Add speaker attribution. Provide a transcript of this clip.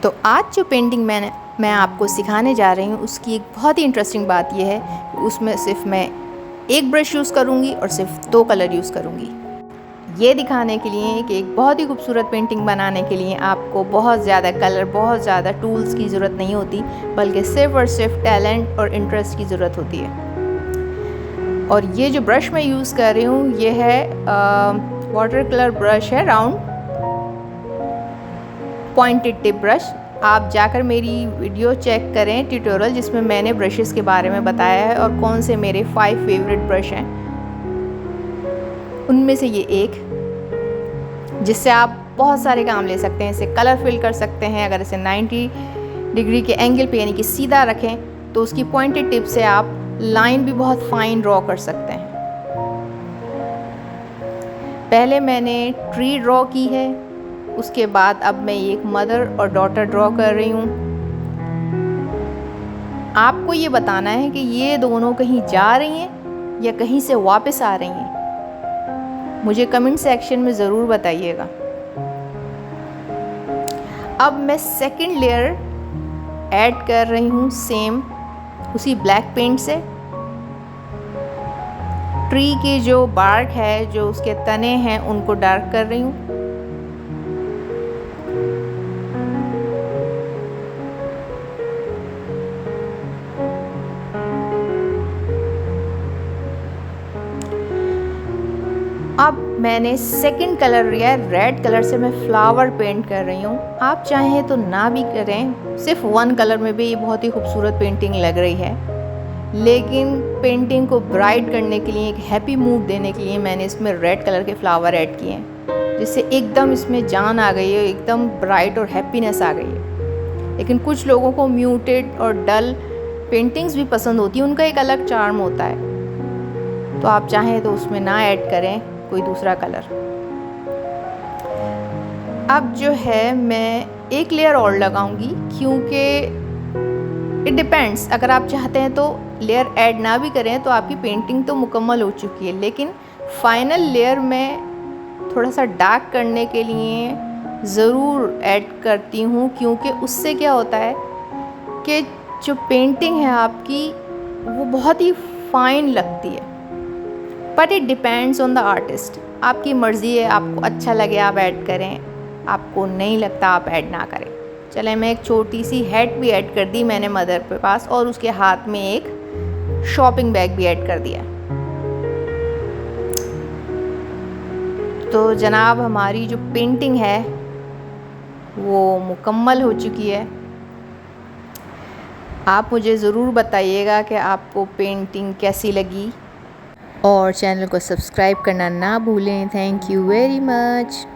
Speaker 1: तो आज जो पेंटिंग मैं आपको सिखाने जा रही हूँ उसकी एक बहुत ही इंटरेस्टिंग बात यह है कि उसमें सिर्फ मैं एक ब्रश यूज़ करूँगी और सिर्फ 2 कलर यूज़ करूँगी। ये दिखाने के लिए कि एक बहुत ही खूबसूरत पेंटिंग बनाने के लिए आपको बहुत ज़्यादा कलर, बहुत ज़्यादा टूल्स की ज़रूरत नहीं होती, बल्कि सिर्फ और सिर्फ टैलेंट और इंटरेस्ट की ज़रूरत होती है। और ये जो ब्रश मैं यूज़ कर रही हूँ ये है वाटर कलर ब्रश है, राउंड पॉइंटेड टिप ब्रश। आप जाकर मेरी वीडियो चेक करें ट्यूटोरियल, जिसमें मैंने ब्रशेस के बारे में बताया है और कौन से मेरे 5 फेवरेट ब्रश हैं। उनमें से ये एक, जिससे आप बहुत सारे काम ले सकते हैं। इसे कलर फिल कर सकते हैं। अगर इसे 90 डिग्री के एंगल पे यानी कि सीधा रखें तो उसकी पॉइंटेड टिप से आप लाइन भी बहुत फाइन ड्रॉ कर सकते हैं। पहले मैंने ट्री ड्रॉ की है, उसके बाद अब मैं एक मदर और डॉटर ड्रॉ कर रही हूँ। आपको ये बताना है कि ये दोनों कहीं जा रही हैं या कहीं से वापस आ रही हैं। मुझे कमेंट सेक्शन में ज़रूर बताइएगा। अब मैं सेकंड लेयर ऐड कर रही हूँ सेम उसी ब्लैक पेंट से। ट्री के जो बार्क है, जो उसके तने हैं, उनको डार्क कर रही हूँ। अब मैंने सेकंड कलर लिया है, रेड कलर से मैं फ्लावर पेंट कर रही हूँ। आप चाहें तो ना भी करें, सिर्फ 1 कलर में भी ये बहुत ही खूबसूरत पेंटिंग लग रही है। लेकिन पेंटिंग को ब्राइट करने के लिए, एक हैप्पी मूड देने के लिए मैंने इसमें रेड कलर के फ्लावर ऐड किए हैं, जिससे एकदम इसमें जान आ गई है, एकदम ब्राइट और हैप्पीनेस आ गई है। लेकिन कुछ लोगों को म्यूटेड और डल पेंटिंग्स भी पसंद होती है, उनका एक अलग चार्म होता है। तो आप चाहें तो उसमें ना ऐड करें कोई दूसरा कलर। अब जो है मैं एक लेयर और लगाऊंगी, क्योंकि इट डिपेंड्स, अगर आप चाहते हैं तो लेयर ऐड ना भी करें तो आपकी पेंटिंग तो मुकम्मल हो चुकी है। लेकिन फाइनल लेयर में थोड़ा सा डार्क करने के लिए ज़रूर ऐड करती हूँ, क्योंकि उससे क्या होता है कि जो पेंटिंग है आपकी वो बहुत ही फाइन लगती है। But it depends on the artist. आपकी मर्ज़ी है, आपको अच्छा लगे आप ऐड करें, आपको नहीं लगता आप ऐड ना करें। चलें, मैं एक छोटी सी हैट भी ऐड कर दी मैंने मदर के पास, और उसके हाथ में एक शॉपिंग बैग भी ऐड कर दिया। तो जनाब हमारी जो पेंटिंग है वो मुकम्मल हो चुकी है। आप मुझे ज़रूर बताइएगा कि आपको पेंटिंग कैसी लगी, और चैनल को सब्सक्राइब करना ना भूलें। Thank you very much.